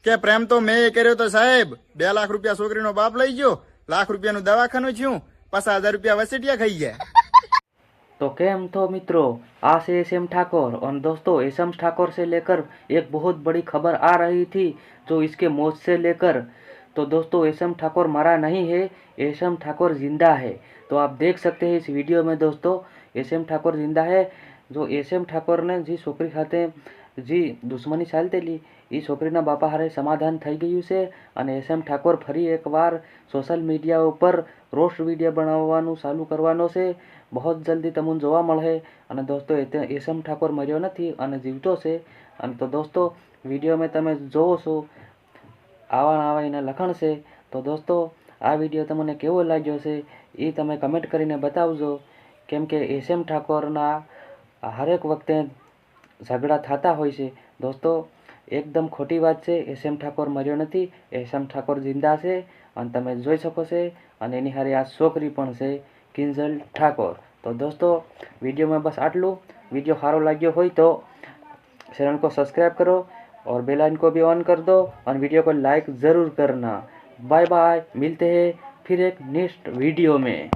કે પ્રેમ તો મેં કર્યો તો સાહેબ 2 લાખ રૂપિયા છોકરીનો બાપ લઈ ગયો, લાખ રૂપિયાનું દવાખાનું થયું, 50,000 રૂપિયા વસેટિયા ખાઈ ગયા। तो केम तो मित्रों, आज से एसएम ठाकुर और दोस्तों एसएम ठाकुर से लेकर एक बहुत बड़ी खबर आ रही थी जो इसके मौत से लेकर। तो दोस्तों एसएम ठाकुर मरा नहीं है, एसएम ठाकुर जिंदा है। तो आप देख सकते हैं इस वीडियो में दोस्तों एसएम ठाकुर जिंदा है। जो एसएम ठाकुर ने जी छोकरी खाते जी दुश्मनी चालतेली એ છોકરીના બાપા હારે સમાધાન થઈ ગયું છે અને એસએમ ઠાકોર ફરી એકવાર સોશિયલ મીડિયા ઉપર રોસ્ટ વિડીયો બનાવવાનું ચાલુ કરવાનો છે। બહુ જલ્દી તમને જોવા મળે। અને દોસ્તો એસએમ ઠાકોર મર્યો નથી અને જીવતો છે। અને તો દોસ્તો વિડીયોમાં તમે જોવો છો આવા એના લખણ છે। તો દોસ્તો આ વિડીયો તમને કેવો લાગ્યો છે એ તમે કમેન્ટ કરીને બતાવજો, કેમ કે એસએમ ઠાકોરના હરેક વખતે ઝઘડા થતા હોય છે। દોસ્તો एकदम खोटी बात है, एसएम ठाकुर मर्यो नहीं, एसएम ठाकुर जिंदा है और तमे जोई सको छे। और एनी हारे आ छोकरी पण छे किंजल ठाकुर। तो दोस्तों वीडियो में बस आटलू। वीडियो सारो लाग्यो होय तो चैनल को सब्सक्राइब करो और बेल आइकन को भी ऑन कर दो और वीडियो को लाइक ज़रूर करना। बाय बाय, मिलते हैं फिर एक नेक्स्ट वीडियो में।